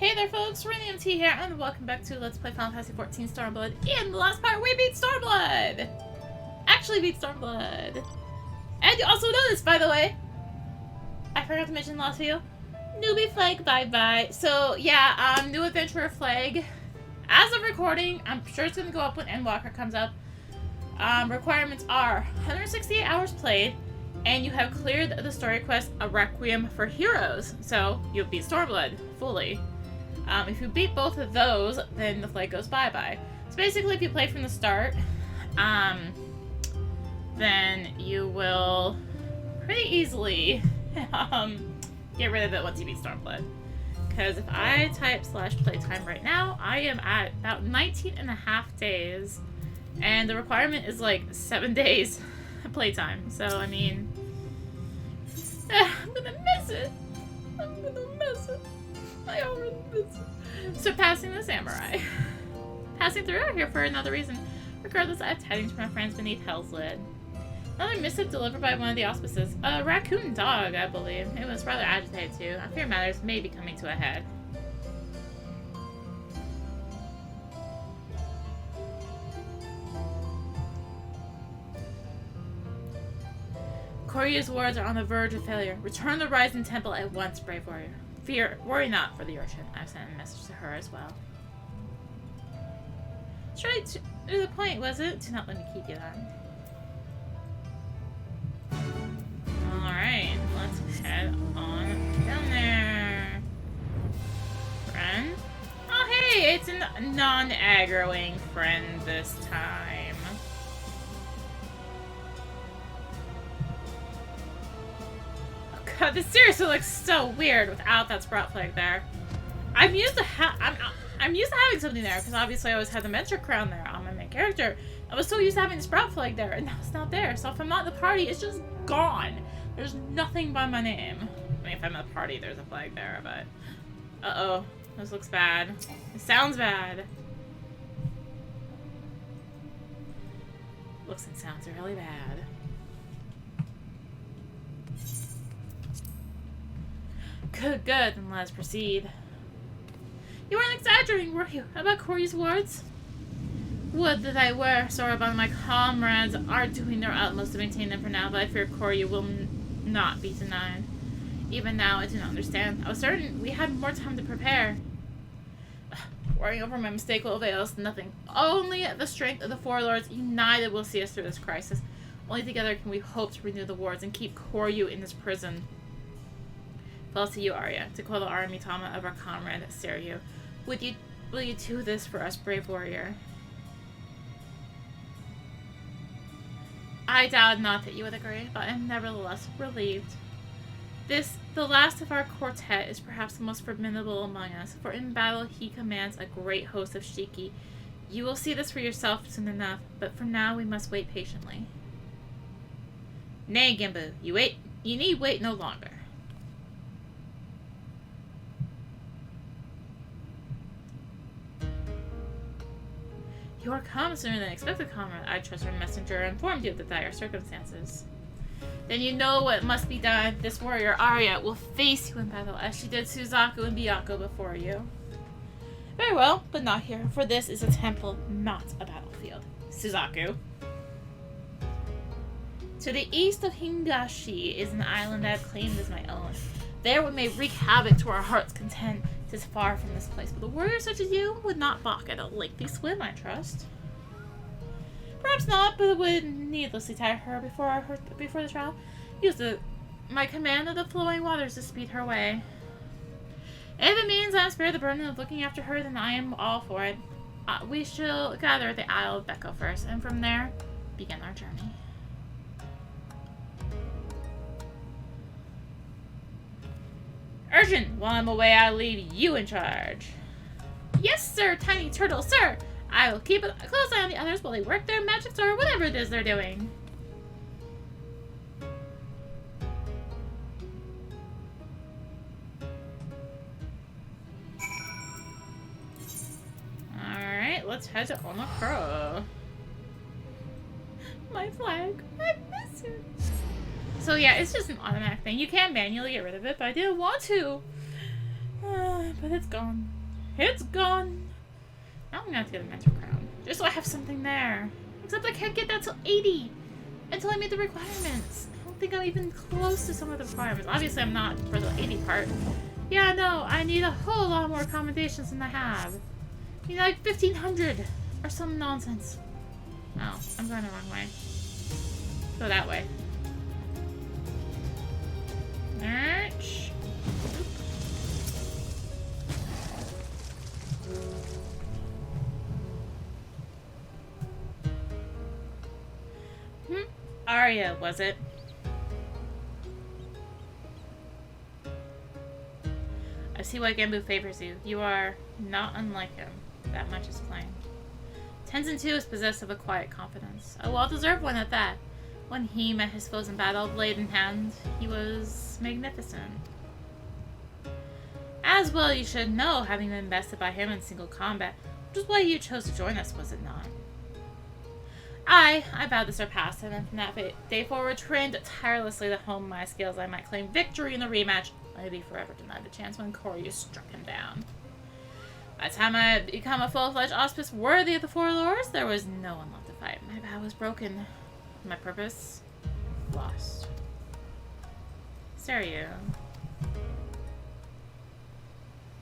Hey there folks, rinimt here, and welcome back to Let's Play Final Fantasy XIV Stormblood. In the last part, we beat Stormblood! Actually beat Stormblood. And you also noticed, by the way, I forgot to mention in the last video, newbie flag bye-bye. So, yeah, new adventurer flag. As of recording, I'm sure it's going to go up when Endwalker comes up. Requirements are 168 hours played, and you have cleared the story quest, A Requiem for Heroes. So, you'll beat Stormblood fully. If you beat both of those, then the flag goes bye-bye. So basically, if you play from the start, then you will pretty easily get rid of it once you beat Stormblood. Because if I type /playtime right now, I am at about 19.5 days. And the requirement is like 7 days playtime. So, I mean, I'm gonna miss it. I'm gonna miss it. I already miss it. Surpassing the samurai. Passing through here for another reason. Regardless, I have tidings from my friends beneath Hell's Lid. Another missive delivered by one of the auspices. A raccoon dog, I believe. It was rather agitated too. I fear matters may be coming to a head. Koryu's wards are on the verge of failure. Return the Rising Temple at once, brave warrior. Worry not for the urchin. I've sent a message to her as well. Straight to the point, was it? Do not let me keep you then. Alright, let's head on down there. Friend? Oh hey, it's a non-aggroing friend this time. God, this seriously looks so weird without that sprout flag there. I'm used to having something there because obviously I always had the mentor crown there on my main character. I was so used to having the sprout flag there, and now it's not there. So if I'm not in the party, it's just gone. There's nothing by my name. I mean, if I'm in the party, there's a flag there, but uh-oh, this looks bad. It sounds bad. Looks and sounds really bad. Good, then let's proceed. You weren't exaggerating, were you? About Koryu's words? Would that I were. Sorobon, my comrades are doing their utmost to maintain them for now, but I fear Koryu will not be denied. Even now, I do not understand. I was certain we had more time to prepare. Worrying over my mistake will avail us nothing. Only the strength of the four lords united will see us through this crisis. Only together can we hope to renew the wards and keep Koryu in this prison. Falls to you, Arya, to quell the army trauma of our comrade, Seiryu. Will you do this for us, brave warrior? I doubt not that you would agree, but I am nevertheless relieved. The last of our quartet, is perhaps the most formidable among us, for in battle he commands a great host of Shiki. You will see this for yourself soon enough, but for now we must wait patiently. Nay, Gimbu, you need wait no longer. You are come sooner than expected, comrade. I trust our messenger informed you of the dire circumstances. Then you know what must be done. This warrior, Arya, will face you in battle, as she did Suzaku and Byakuya before you. Very well, but not here, for this is a temple, not a battlefield. Suzaku. To the east of Hingashi is an island I have claimed as my own. There we may wreak havoc to our heart's content. 'Tis far from this place, but a warrior such as you would not balk at a lengthy swim, I trust. Perhaps not, but it would needlessly tire her before the trial. Use my command of the flowing waters to speed her way. If it means I am spared the burden of looking after her, then I am all for it. We shall gather at the Isle of Beko first, and from there begin our journey. Urgent! While I'm away, I'll leave you in charge. Yes, sir, Tiny Turtle, sir! I will keep a close eye on the others while they work their magics or whatever it is they're doing. Alright, let's head to Omakuro. My flag. I miss it. So yeah, it's just an automatic thing. You can manually get rid of it, but I didn't want to. But it's gone. It's gone! Now I'm gonna have to get a mentor crown. Just so I have something there. Except I can't get that till 80! Until I meet the requirements. I don't think I'm even close to some of the requirements. Obviously I'm not for the 80 part. Yeah, no, I need a whole lot more accommodations than I have. You know, like 1,500 or some nonsense. Oh, I'm going the wrong way. Go that way. Merch. Arya, was it? I see why Genbu favors you. You are not unlike him. That much is plain. Tenzin too is possessed of a quiet confidence. A well-deserved one at that. When he met his foes in battle, blade in hand, he was magnificent. As well you should know, having been bested by him in single combat, which is why you chose to join us, was it not? I vowed to surpass him, and from that day forward trained tirelessly to hone my skills. I might claim victory in the rematch, I'd be forever denied the chance when Koryu struck him down. By the time I had become a full-fledged auspice worthy of the Four Lords, there was no one left to fight. My vow was broken. My purpose, lost. Seiryu.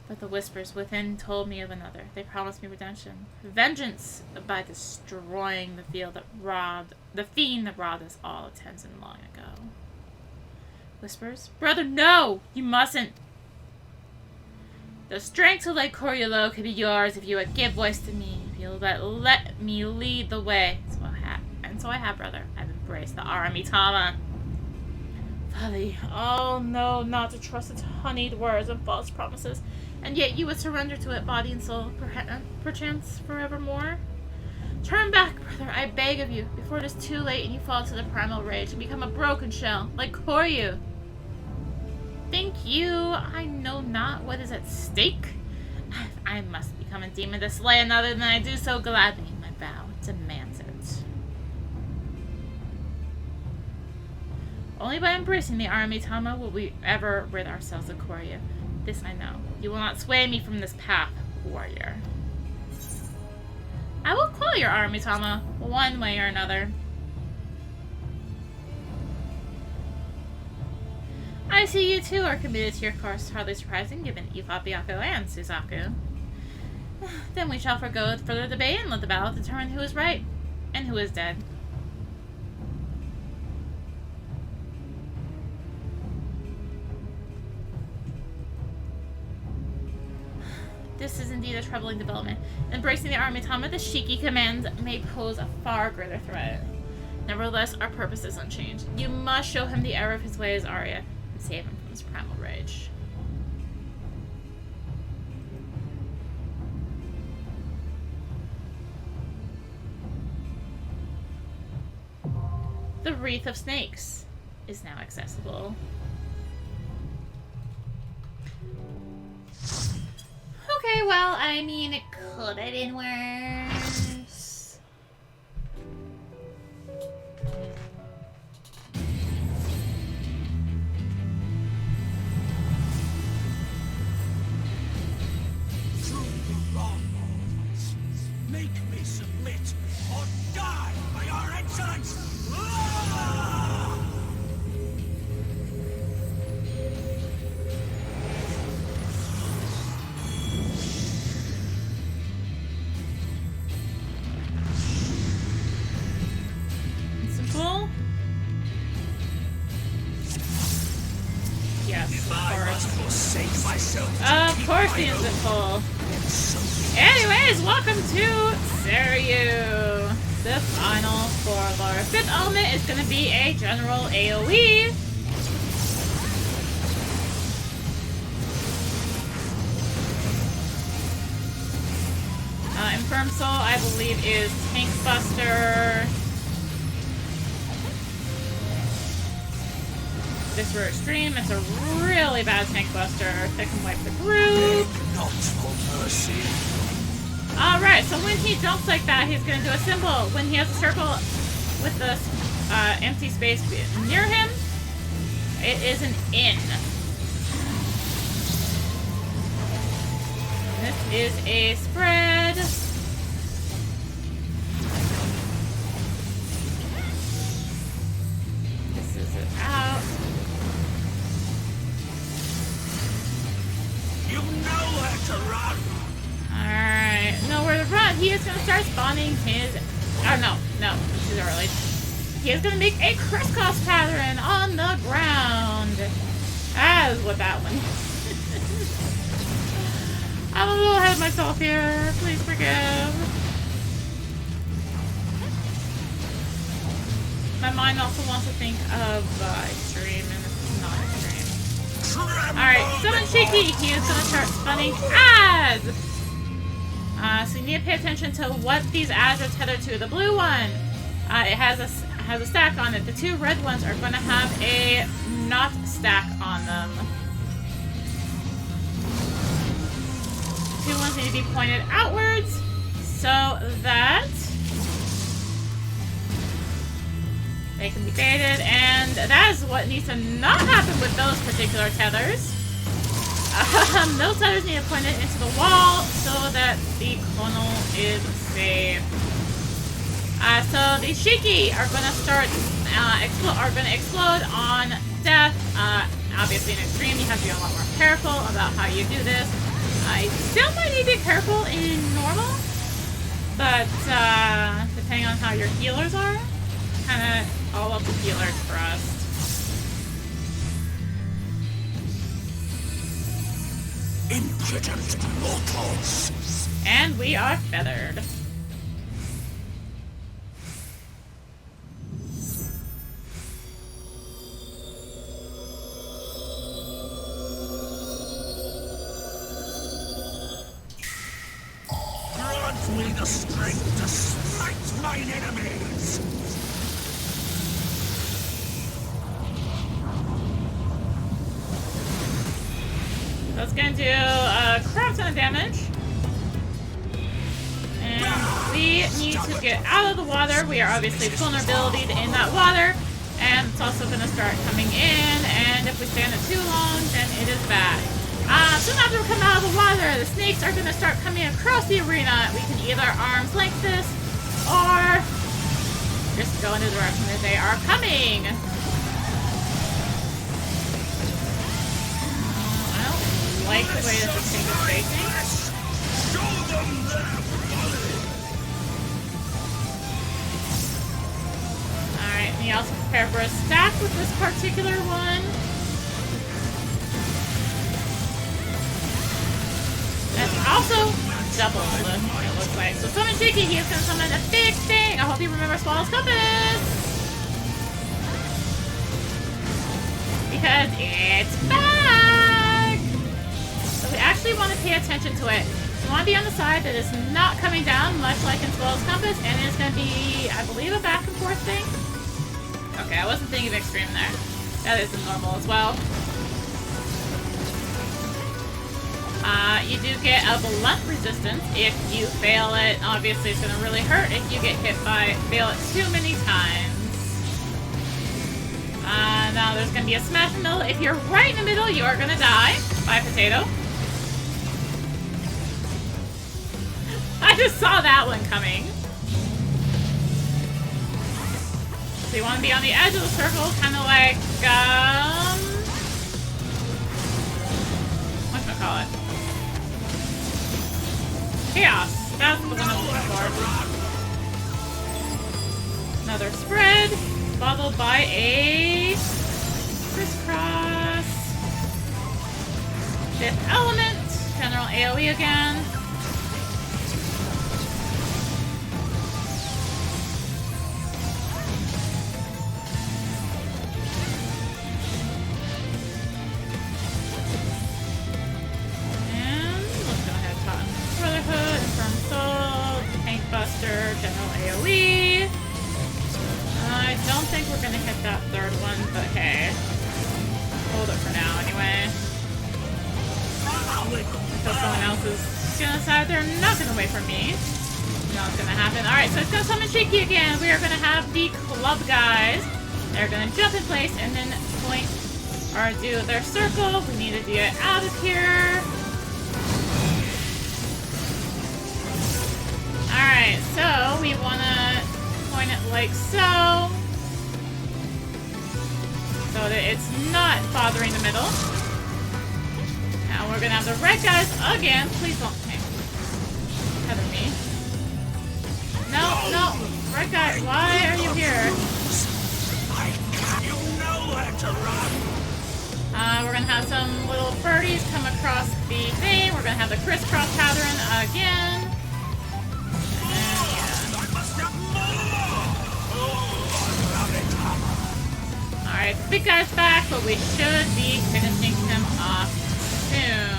But the whispers within told me of another. They promised me redemption. Vengeance by destroying the fiend that robbed us all of Tenzin long ago. Whispers? Brother, no! You mustn't! The strength to lay Koryu low could be yours if you would give voice to me. If you'll let me lead the way. So I have, brother. I've embraced the Aramitama. Folly. Oh no, not to trust its honeyed words and false promises. And yet you would surrender to it, body and soul, perchance forevermore? Turn back, brother, I beg of you, before it is too late and you fall to the primal rage and become a broken shell, like Koryu. Think you I know not what is at stake? I must become a demon to slay another, then I do so gladly. My vow demands it. Only by embracing the Aramitama will we ever rid ourselves of Koryu. This I know. You will not sway me from this path, warrior. I will call your Aramitama, one way or another. I see you too are committed to your course, hardly surprising given Ifa, Byakko, and Suzaku. Then we shall forgo further debate and let the battle determine who is right and who is dead. This is indeed a troubling development. Embracing the Aramitama, the Shiki commands may pose a far greater threat. Nevertheless, our purpose is unchanged. You must show him the error of his ways, Arya, and save him from his primal rage. The Wreath of Snakes is now accessible. Okay, well, I mean, it could have been worse. Through the wrong ones, make me submit or die by our excellence! Of course he is full. Anyways, welcome to Seiryu, the final Four Lords. Fifth element is going to be a general AoE. Infirm Soul, I believe, is Tank Buster. This were extreme, it's a really bad tank buster. That can wipe the group. Alright, so when he jumps like that, he's gonna do a symbol. When he has a circle with the empty space near him, it is an in. is a spread. This is it out. You know where to run. Alright, nowhere to run. He is going to start spawning his... Oh, no, too early. He is going to make a crisscross pattern on the ground. That is what that one is. I'm a little ahead of myself here. Please forgive. My mind also wants to think of extreme, and this is not extreme. Alright, Summon Shiki. He is going to start spawning ads. So you need to pay attention to what these ads are tethered to. The blue one, it has a stack on it. The two red ones are going to have a not stack on them. Two ones need to be pointed outwards so that they can be baited, and that is what needs to not happen with those particular tethers. Those tethers need to point it into the wall so that the clonal is safe. So the Shiki are going to start explode on death. Obviously in extreme you have to be a lot more careful about how you do this. You still might need to be careful in normal, but depending on how your healers are, kind of all up to healers first. Impudent mortals. And we are feathered. Grant me the strength to smite mine enemies. That's going to do a crap ton of damage. And we need to get out of the water. We are obviously vulnerability in that water. And it's also going to start coming in. And if we stand it too long, then it is bad. Soon after we come out of the water, the snakes are going to start coming across the arena. We can either arms length this, or just go in the direction that they are coming. Like the way that this thing is facing. Alright, and you also prepare for a stack with this particular one. That's also double, it looks like. So Summon Shiki, he is going to summon a big thing. I hope you remember Swallow's Compass. Because it's back! We actually want to pay attention to it. We want to be on the side that is not coming down, much like in Swallow's Compass, and it's going to be, I believe, a back and forth thing. Okay, I wasn't thinking of extreme there. That is normal as well. You do get a blunt resistance if you fail it. Obviously, it's going to really hurt if you get hit by fail it too many times. Now there's going to be a smash in the middle. If you're right in the middle, you are going to die by potato. I just saw that one coming. So you want to be on the edge of the circle, kind of like, whatchamacallit? Chaos. That's the one I'm looking for. Another spread, followed by a crisscross. Fifth element, general AoE again. General AoE. I don't think we're gonna hit that third one, but hey. Hold it for now anyway. Until someone else is gonna decide they're not gonna wait for me. No, it's gonna happen. Alright, so it's gonna summon Shiki again. We are gonna have the club guys. They're gonna jump in place and then point or do their circle. We need to get out of here. point it like so. So that it's not bothering the middle. Now we're gonna have the red guys again. Please don't tether me. No, red guy, why are you here? You know where to run. We're gonna have some little birdies come across the thing. We're gonna have the crisscross pattern again. Alright, the big guy's back, but we should be finishing him off soon.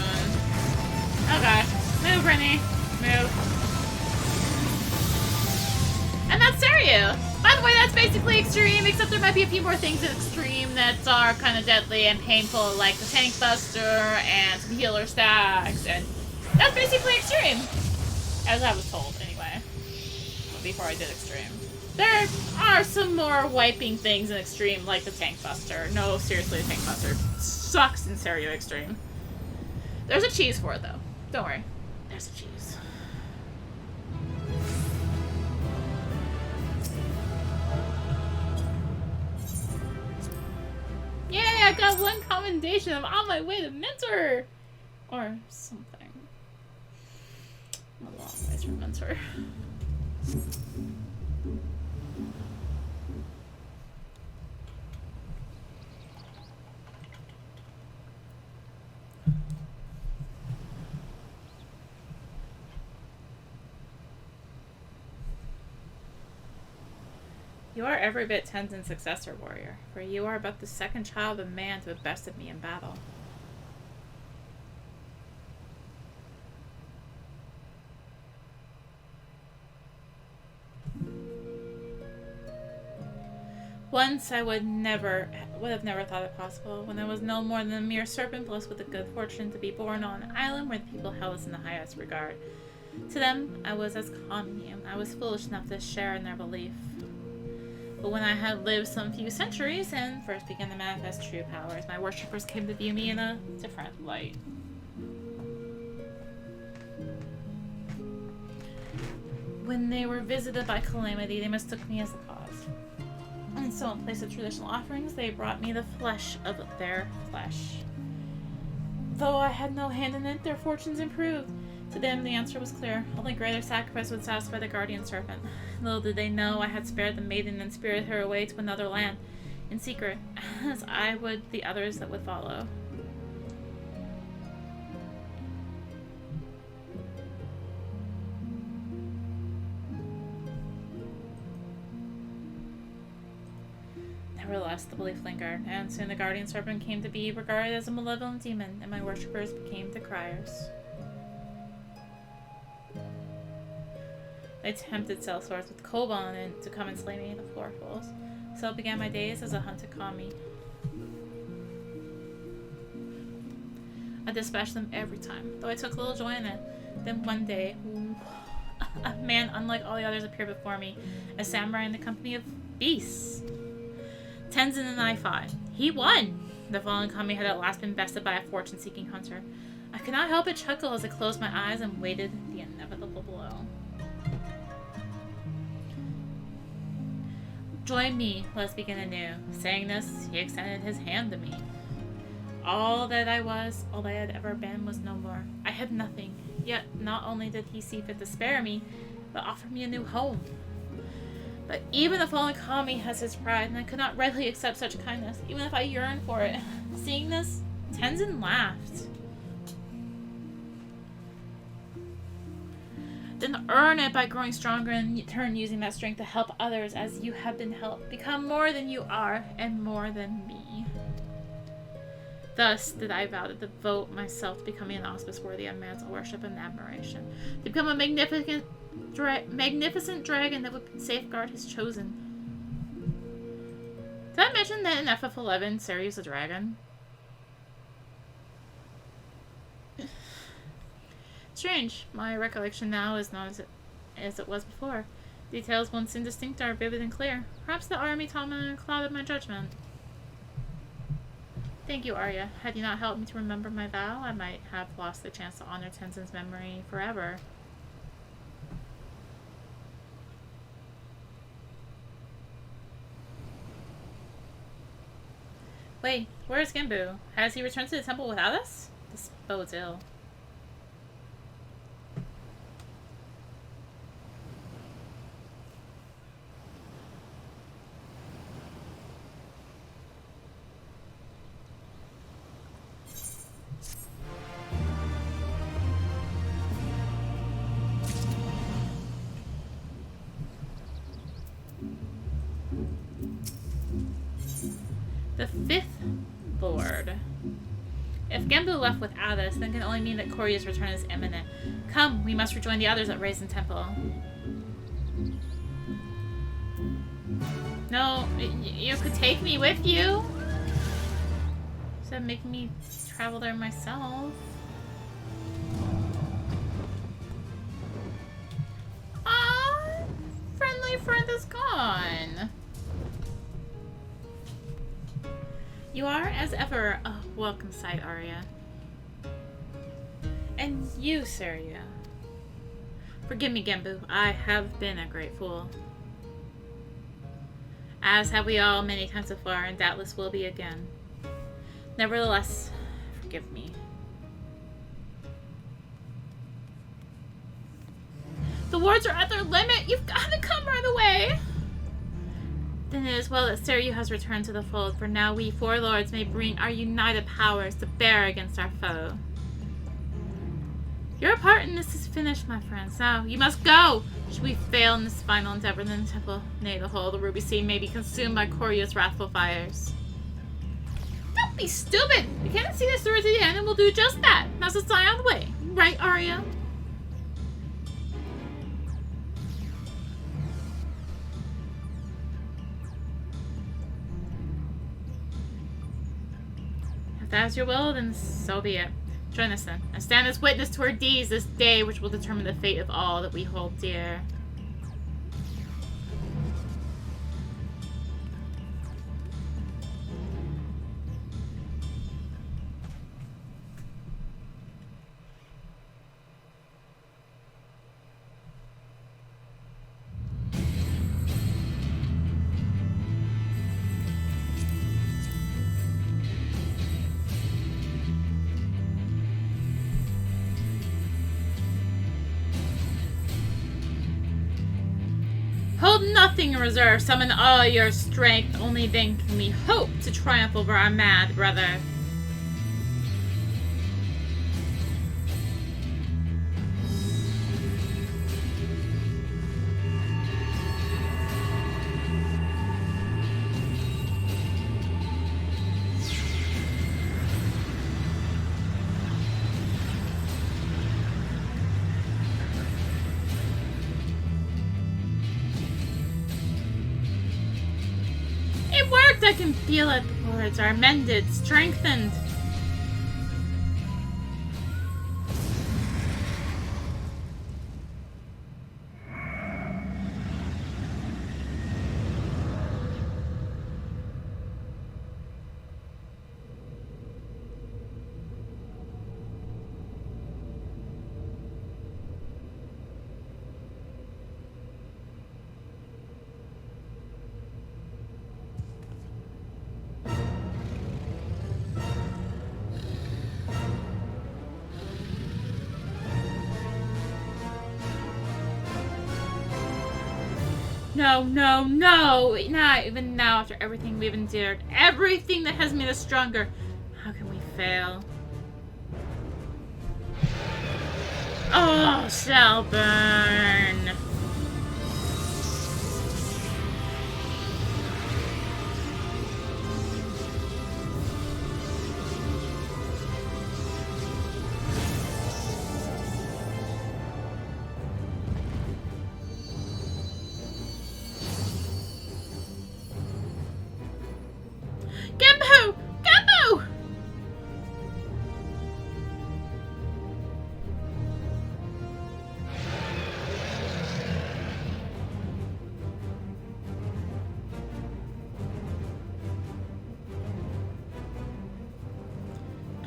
Oh gosh. Move, Rennie. Move. And that's Seiryu! By the way, that's basically Extreme, except there might be a few more things in Extreme that are kind of deadly and painful, like the Tank Buster and some healer stacks, and that's basically Extreme! As I was told, anyway. Before I did Extreme. There are some more wiping things in Extreme, like the Tank Buster. No, seriously, the Tank Buster sucks in Seiryu Extreme. There's a cheese for it, though. Don't worry. There's a cheese. Yay, I got one commendation. I'm on my way to mentor! Or something. I'm a long ways from mentor. You are every bit Tenzin's successor, warrior, for you are but the second child of man to have bested me in battle. Once I would have never thought it possible, when I was no more than a mere serpent blessed with the good fortune to be born on an island where the people held us in the highest regard. To them, I was as common you. I was foolish enough to share in their belief. But when I had lived some few centuries and first began to manifest true powers, my worshippers came to view me in a different light. When they were visited by calamity, they mistook me as the cause. And so, in place of traditional offerings, they brought me the flesh of their flesh. Though I had no hand in it, their fortunes improved. To them, the answer was clear. Only greater sacrifice would satisfy the guardian serpent. Little did they know I had spared the maiden and spirited her away to another land, in secret, as I would the others that would follow. Nevertheless, the belief lingered, and soon the guardian serpent came to be regarded as a malevolent demon, and my worshippers became decriers. They tempted sellswords with koban and to come and slay me, the floorfuls. So began my days as a hunted kami. I dispatched them every time, though I took little joy in it. Then one day, a man unlike all the others appeared before me, a samurai in the company of beasts. Tenzin and I fought. He won! The fallen kami had at last been bested by a fortune-seeking hunter. I could not help but chuckle as I closed my eyes and waited the inevitable blow. Join me, let's begin anew. Saying this, he extended his hand to me. All that I was, all I had ever been, was no more. I had nothing, yet not only did he see fit to spare me, but offer me a new home. But even the fallen kami has his pride, and I could not readily accept such kindness, even if I yearned for it. Seeing this, Tenzin laughed. Then earn it by growing stronger and in turn using that strength to help others as you have been helped. Become more than you are and more than me. Thus did I vow to devote myself to becoming an auspice worthy of man's worship and admiration. To become a magnificent dragon that would safeguard his chosen. Did I mention that in FF11, Seiryu's a dragon? Strange. My recollection now is not as it was before. Details once indistinct are vivid and clear. Perhaps the army Tama clouded my judgment. Thank you, Arya. Had you not helped me to remember my vow, I might have lost the chance to honor Tenzin's memory forever. Wait, where's Genbu? Has he returned to the temple without us? This bodes ill. The fifth lord. If Genbu left without us, then it can only mean that Koryu's return is imminent. Come, we must rejoin the others at Raisin Temple. No, you could take me with you. Instead of making me travel there myself. Ah, friendly friend is gone. You are, as ever, a welcome sight, Arya. And you, Seiryu. Forgive me, Genbu. I have been a great fool. As have we all many times so far, and doubtless will be again. Nevertheless, forgive me. The wards are at their limit! You've got to come right away! Then it is well that Seiryu has returned to the fold, for now we four lords may bring our united powers to bear against our foe. Your part in this is finished, my friends. Now, you must go! Should we fail in this final endeavor, then the temple, nay, the whole of the Ruby Sea may be consumed by Koryu's wrathful fires. Don't be stupid! We can't see this through to the end, and we'll do just that! That's the sign on the way. Right, Arya? If that is your will, then so be it. Join us then, and stand as witness to our deeds this day, which will determine the fate of all that we hold dear. Hold nothing in reserve. Summon all your strength. Only then can we hope to triumph over our mad brother. I can feel it. The words are mended, strengthened. No, no, no! Not even now, after everything we've endured. Everything that has made us stronger. How can we fail? Oh, shall burn. Genbu! Genbu!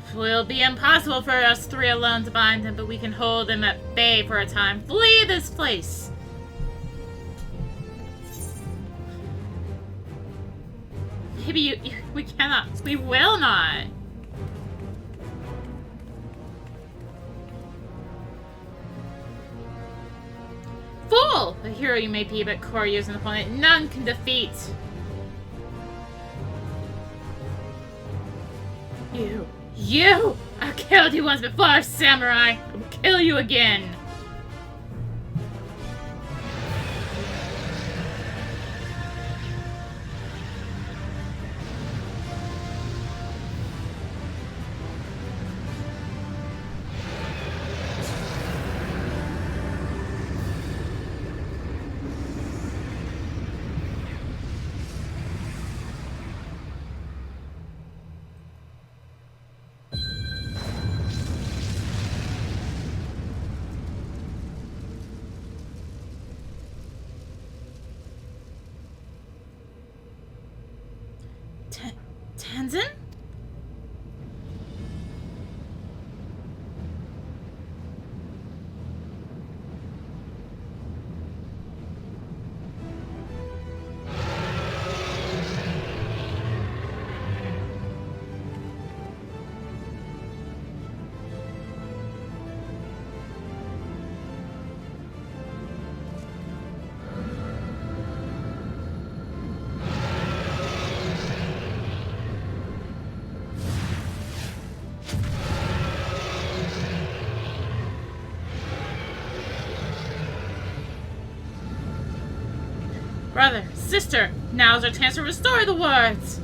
It will be impossible for us three alone to bind him, but we can hold him at bay for a time. Flee this place! Maybe we cannot. We will not. Fool! A hero you may be, but Koryu is an opponent none can defeat. You! I killed you once before, samurai! I will kill you again! Tenzin? Brother, sister, now's our chance to restore the words!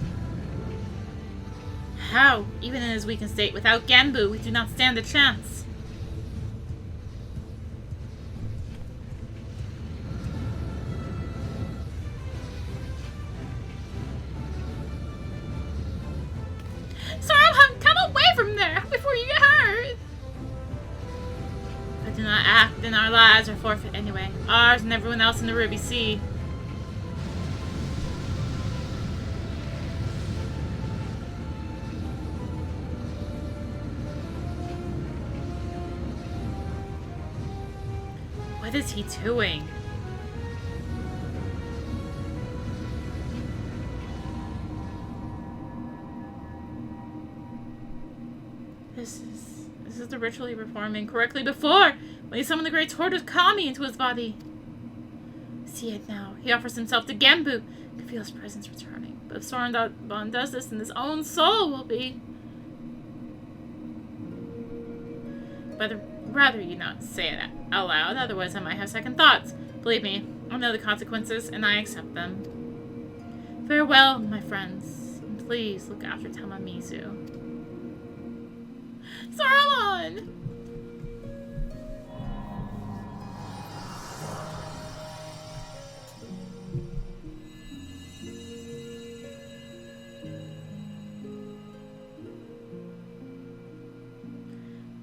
How? Even in his weakened state, without Genbu, we do not stand a chance. Saruman, come away from there before you get hurt! If I do not act, then our lives are forfeit anyway. Ours and everyone else in the Ruby Sea. What is he doing? This is the ritually performing correctly before when he summoned the great tortoise Kami into his body. See it now. He offers himself to Genbu. You can feel his presence returning. But if Stormblood does this, then his own soul will be. But rather you not say it out loud, otherwise I might have second thoughts. Believe me, I know the consequences, and I accept them. Farewell, my friends, and please look after Tamamizu. Saruman!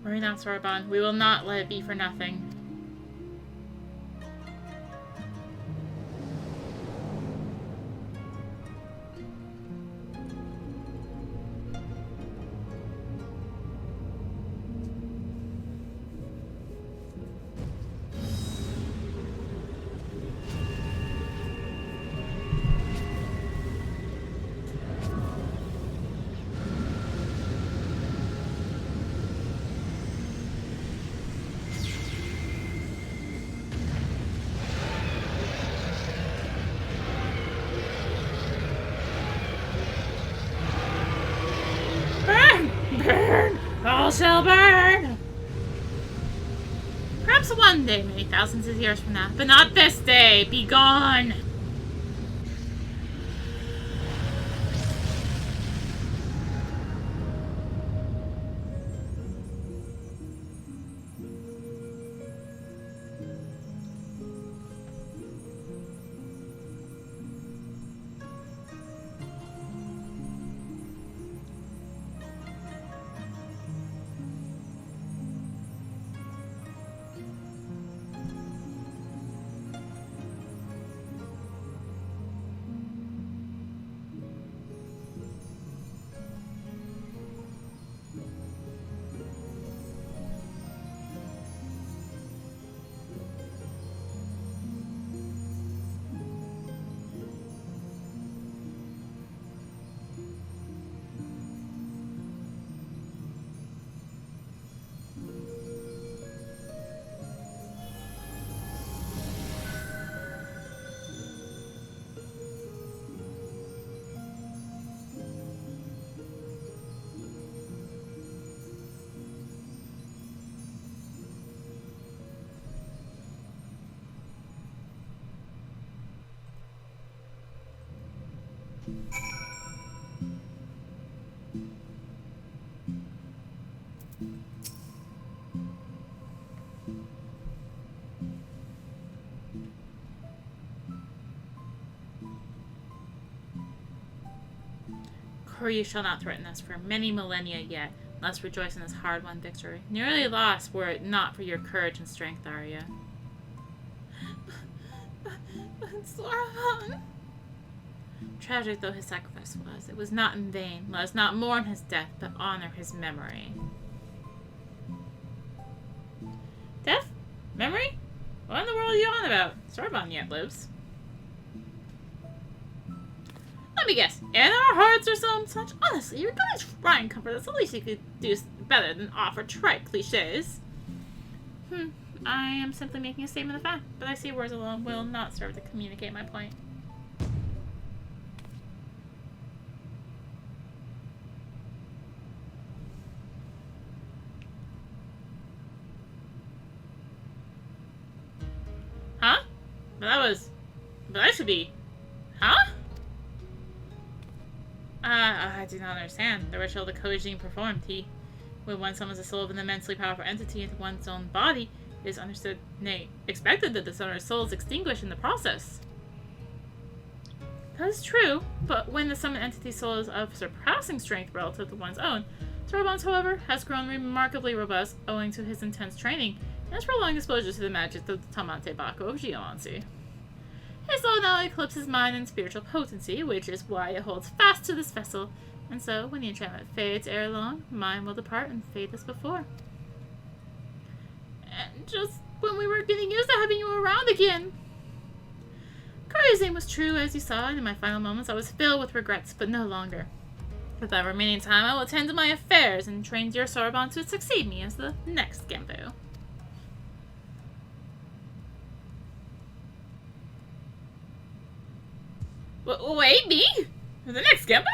Worry not, Saruman. We will not let it be for nothing. All shall burn! Perhaps one day, many thousands of years from now, but not this day. Be gone! Koryu shall not threaten us for many millennia yet. Let's rejoice in this hard-won victory. Nearly lost were it not for your courage and strength, Arya. But Sauron... Tragic though his sacrifice was, it was not in vain. Let us not mourn his death, but honor his memory. Death? Memory? What in the world are you on about? Sauron yet lives. Let me guess. In our hearts or some such. Honestly, you're going to try and comfort us. The least you could do better than offer trite cliches. I am simply making a statement of fact, but I see words alone will not serve to communicate my point. Huh? But I should be... Huh? I do not understand. The ritual the Koji performed, when one summons the soul of an immensely powerful entity into one's own body, it is understood, nay, expected that the summoner's soul is extinguished in the process. That is true, but when the summoned entity's soul is of surpassing strength relative to one's own, Sauron's, however, has grown remarkably robust owing to his intense training and his prolonged exposure to the magic of the Tamante Baku of geomancy. His soul now eclipses mine in spiritual potency, which is why it holds fast to this vessel, and so, when the enchantment fades ere long, mine will depart and fade as before. And just when we were getting used to having you around again. Koryu's aim was true, as you saw, and in my final moments I was filled with regrets, but no longer. With that remaining time, I will attend to my affairs and train dear Sauron to succeed me as the next Genbu. Wait, me? The next Genbu?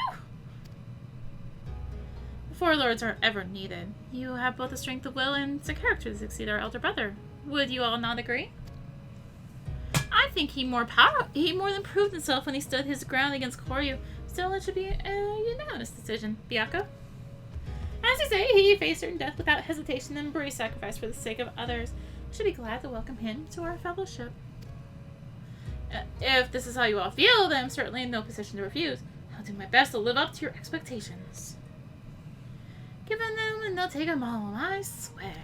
The four lords are ever needed. You have both the strength of will and the character to succeed our elder brother. Would you all not agree? I think he more than proved himself when he stood his ground against Koryu. Still, it should be a unanimous decision. Byakko? As you say, he faced certain death without hesitation and embraced sacrifice for the sake of others. I should be glad to welcome him to our fellowship. If this is how you all feel, then I'm certainly in no position to refuse. I'll do my best to live up to your expectations. Given them, and they'll take them all, I swear.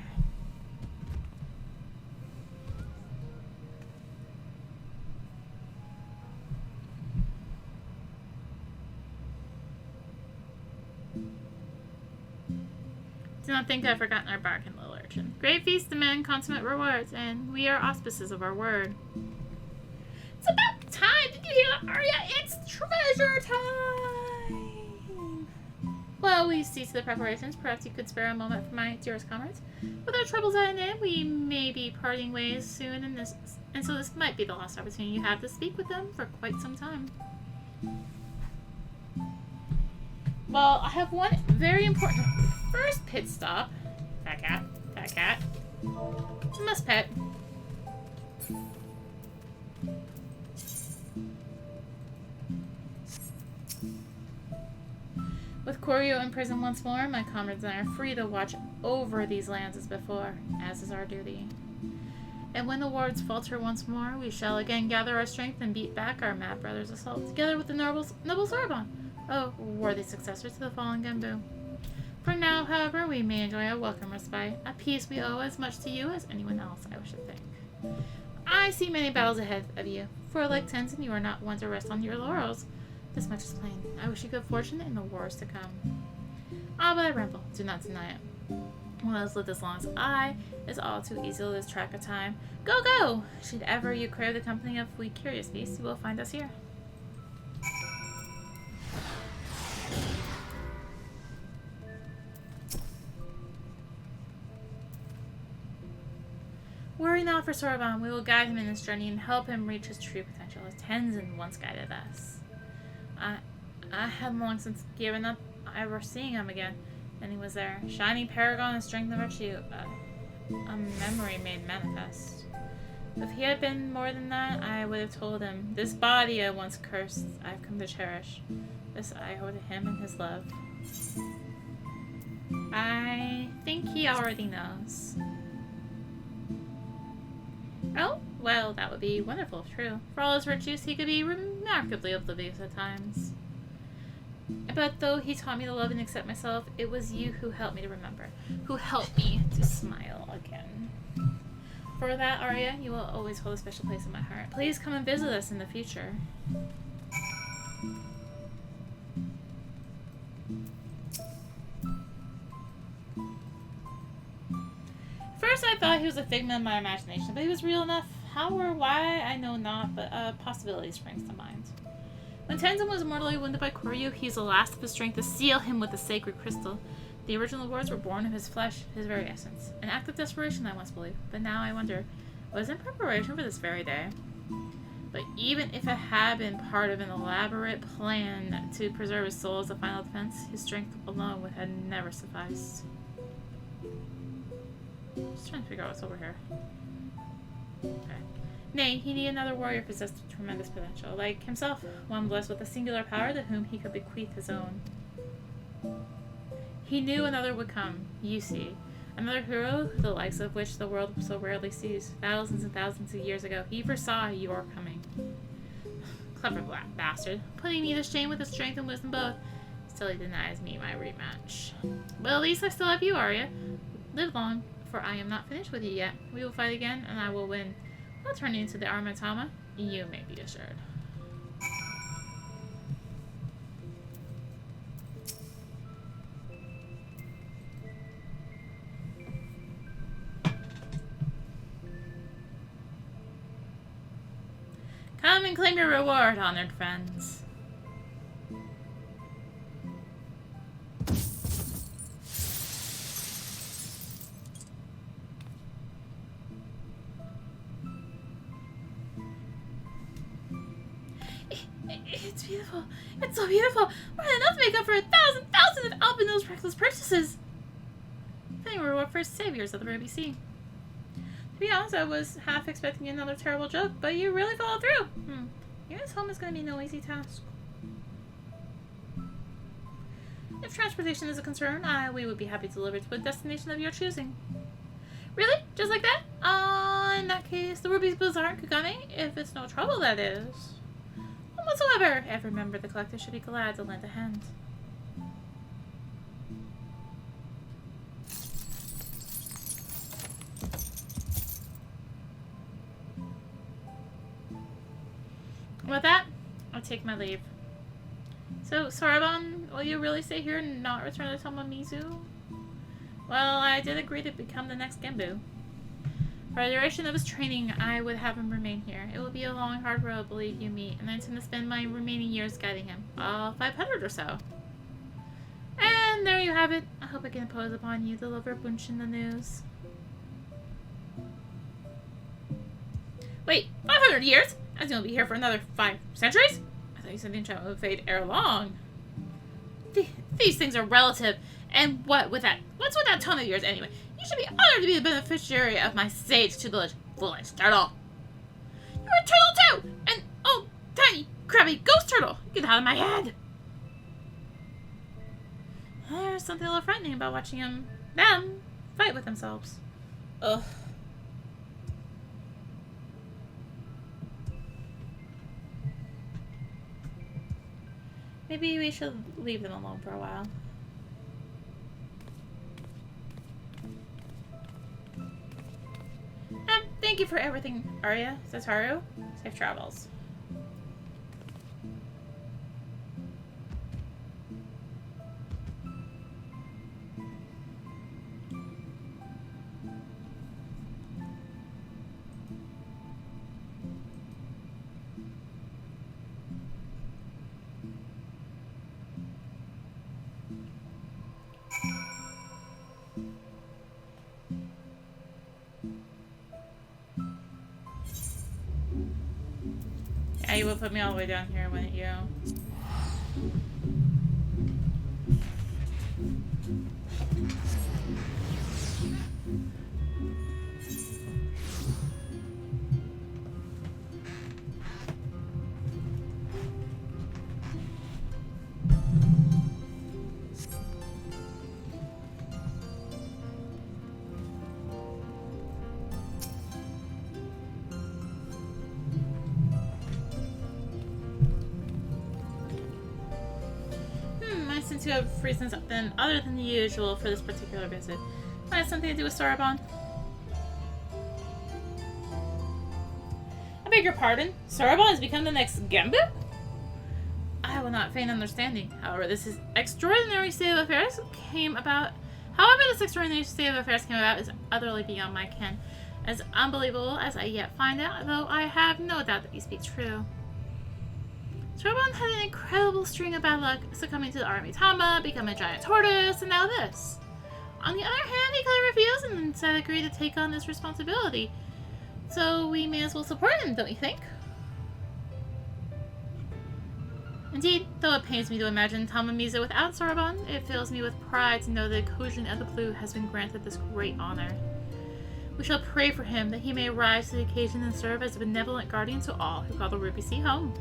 Do not think I've forgotten our bargain, little urchin. Great feasts demand consummate rewards, and we are auspices of our word. It's about time! Did you hear that, Arya? It's treasure time! While we see to the preparations, perhaps you could spare a moment for my dearest comrades. With our troubles at an end, we may be parting ways soon, and so this might be the last opportunity you have to speak with them for quite some time. Well, I have one very important first pit stop. Fat cat. Fat cat. Must pet. With Koryu in prison once more, my comrades and I are free to watch over these lands as before, as is our duty. And when the wards falter once more, we shall again gather our strength and beat back our mad brother's assault, together with the noble Sauron, oh, worthy successor to the fallen Genbu. For now, however, we may enjoy a welcome respite, a peace we owe as much to you as anyone else, I wish to think. I see many battles ahead of you, for like Tenzin, you are not one to rest on your laurels. This much is plain. I wish you good fortune in the wars to come. Ah, but I ramble. Do not deny it. One has lived as long as I is all too easy to lose track of time. Go, go! Should ever you crave the company of we curious beasts, you will find us here. Worry not for Sauron. We will guide him in his journey and help him reach his true potential, as Tenzin once guided us. I had long since given up ever seeing him again. Then he was there, shining paragon of strength and virtue, a memory made manifest. If he had been more than that, I would have told him. This body I once cursed, I've come to cherish. This I owe to him and his love. I think he already knows. Oh, well, that would be wonderful if true. For all his virtues, he could be remarkably oblivious at times. But though he taught me to love and accept myself, it was you who helped me to remember. Who helped me to smile again. For that, Arya, you will always hold a special place in my heart. Please come and visit us in the future. First I thought he was a figment of my imagination, but he was real enough. How or why, I know not, but a possibility springs to mind. When Tenzin was mortally wounded by Koryu, he used the last of his strength to seal him with the sacred crystal. The original words were born of his flesh, his very essence. An act of desperation, I once believed, but now I wonder, was it in preparation for this very day? But even if it had been part of an elaborate plan to preserve his soul as a final defense, his strength alone would have never sufficed. Just trying to figure out what's over here. Okay. Nay, he needed another warrior possessed with tremendous potential, like himself, one blessed with a singular power to whom he could bequeath his own. He knew another would come, you see. Another hero, the likes of which the world so rarely sees. Thousands and thousands of years ago, he foresaw your coming. Clever black bastard, putting me to shame with his strength and wisdom both. Still he denies me my rematch. But at least I still have you, Arya. Live long, for I am not finished with you yet. We will fight again, and I will win. I'll turn you into the Armatama, you may be assured. Come and claim your reward, honored friends. It's beautiful. It's so beautiful. More than enough to make up for thousands of Albino's reckless purchases. Fitting reward for saviors of the Ruby Sea. To be honest, I was half expecting another terrible joke, but you really followed through. Yes, home is going to be no easy task. If transportation is a concern, we would be happy to deliver to a destination of your choosing. Really? Just like that? In that case, the Ruby's Bazaar in Kagane, if it's no trouble, that is. Whatsoever, every member of the collective should be glad to lend a hand. With that, I'll take my leave. So, Saraban, will you really stay here and not return to Tomomizu? Well, I did agree to become the next Genbu. For the duration of his training, I would have him remain here. It will be a long, hard road, believe you me, and I intend to spend my remaining years guiding him. 500 or so. And there you have it. I hope I can impose upon you, deliver Bunshin the news. Wait, 500 years? I was going to be here for another 5 centuries? I thought you said the enchantment would fade ere long. These things are relative. And what's with that tone of yours anyway? You should be honored to be the beneficiary of my sage tutelage. Foolish turtle. You're a turtle too! An old, tiny, crabby ghost turtle! Get out of my head! There's something a little frightening about watching them fight with themselves. Ugh. Maybe we should leave them alone for a while. Thank you for everything, Arya, says Haru. Safe travels. Yeah, you would put me all the way down here, wouldn't you? to have reasons other than the usual for this particular visit. Might have something to do with Sorbonne. I beg your pardon? Sorbonne has become the next Gambit? I will not feign understanding. However, this extraordinary state of affairs came about is utterly beyond my ken. As unbelievable as I yet find it, though I have no doubt that you speak true. Sorbonne had an incredible string of bad luck, succumbing to the Aramitama, becoming a giant tortoise, and now this. On the other hand, he could have refused and instead agreed to take on this responsibility. So we may as well support him, don't you think? Indeed, though it pains me to imagine Tamamiza without Sorbonne, it fills me with pride to know that Kojin of the Blue has been granted this great honor. We shall pray for him that he may rise to the occasion and serve as a benevolent guardian to all who call the Ruby Sea home.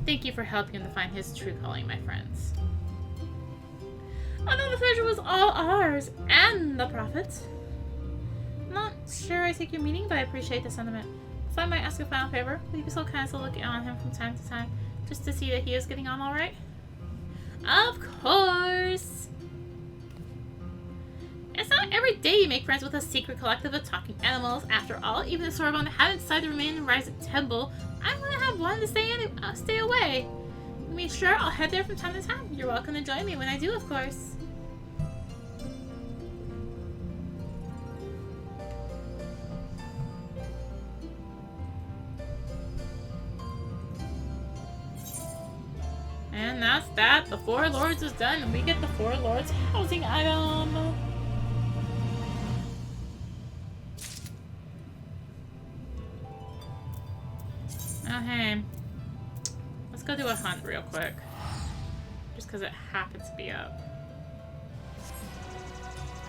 Thank you for helping him to find his true calling, my friends. Although the pleasure was all ours, and the Prophet's. Not sure I take your meaning, but I appreciate the sentiment. If I might ask a final favor, will you be so kind as to look on him from time to time, just to see that he is getting on alright? Of course! It's not every day you make friends with a secret collective of talking animals. After all, even if Sorbonne hadn't decided to remain in Rise Temple, I wouldn't have wanted to stay away. Be sure I'll head there from time to time. You're welcome to join me when I do, of course. And that's that. The Four Lords is done, and we get the Four Lords housing item. Okay. Let's go do a hunt real quick. Just because it happens to be up.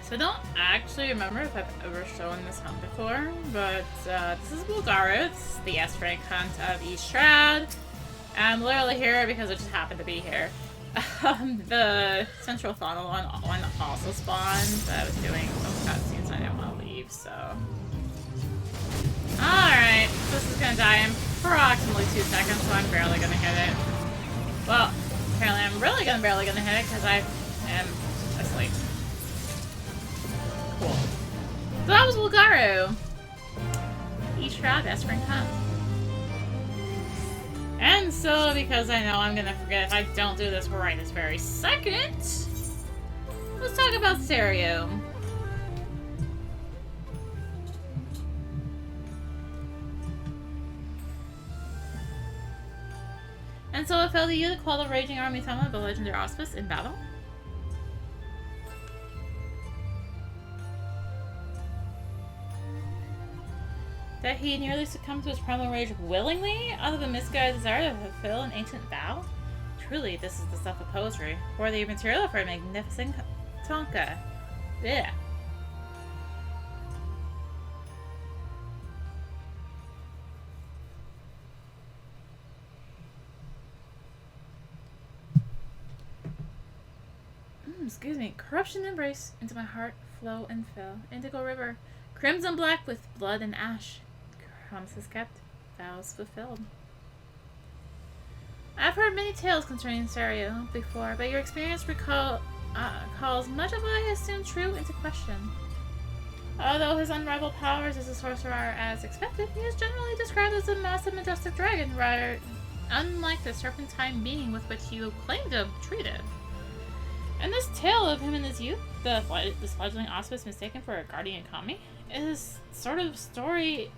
So I don't actually remember if I've ever shown this hunt before, but this is Bulgaria. It's the S-rank hunt of East Shroud. I'm literally here because it just happened to be here. The Central Funnel one also spawned, but I was doing some cutscenes and I didn't want to leave, so... Alright, so this is gonna die in approximately 2 seconds, so I'm barely gonna hit it. Well, apparently I'm really barely gonna hit it because I am asleep. Cool. So that was Bulgaru. Each Shroud, S-rank hunt. And so, because I know I'm gonna forget if I don't do this right this very second, let's talk about Seiryu. And so it fell to you to call the Raging Army Tama of the Legendary Auspice in battle? That he nearly succumbed to his primal rage willingly, out of a misguided desire to fulfill an ancient vow? Truly, this is the stuff of poetry, or the material for a magnificent Tonka. Yeah. Excuse me. Corruption embrace into my heart, flow and fill. Indigo river, crimson black with blood and ash. Promises kept, vows fulfilled. I've heard many tales concerning Seiryu before, but your experience calls much of what I assumed true into question. Although his unrivaled powers as a sorcerer are as expected, he is generally described as a massive, majestic dragon, rather unlike the serpentine being with which you claim to have treated. And this tale of him in his youth, this fledgling auspice mistaken for a guardian kami, is a sort of story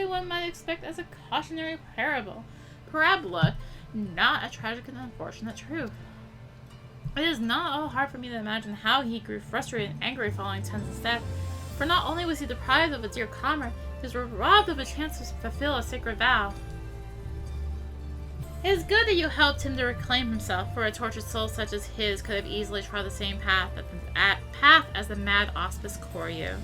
one might expect as a cautionary parabola, not a tragic and unfortunate truth. It is not all hard for me to imagine how he grew frustrated and angry following Tenzin's death, for not only was he deprived of a dear comrade, he was robbed of a chance to fulfill a sacred vow. It is good that you helped him to reclaim himself, for a tortured soul such as his could have easily trod the same path as the mad auspice Koryu.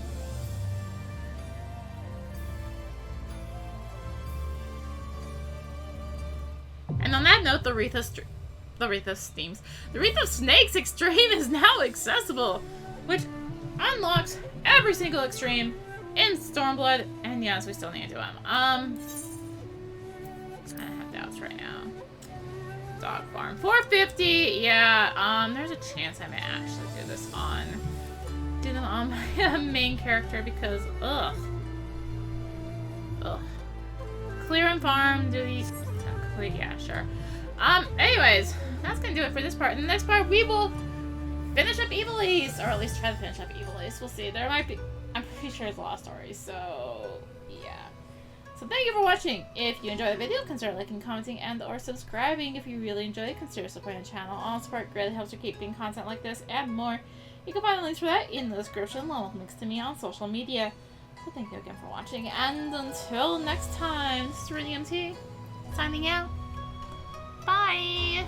And on that note, the Wreath of Snakes Extreme is now accessible, which unlocks every single extreme in Stormblood, and yes, we still need to do them. I have doubts right now. dog farm. 450. Yeah. There's a chance I may actually do this on my main character because ugh. Clear and farm. Do these? Yeah, sure. Anyways, that's gonna do it for this part. In the next part, we will finish up Evil Ace, or at least try to finish up Evil Ace. We'll see. There might be. I'm pretty sure there's a lot of stories. So yeah. So thank you for watching. If you enjoyed the video, consider liking, commenting, and/or subscribing. If you really enjoyed it, consider supporting the channel. All support greatly helps with keeping content like this and more. You can find the links for that in the description, along with links to me on social media. So thank you again for watching, and until next time, this is rinimt signing out. Bye!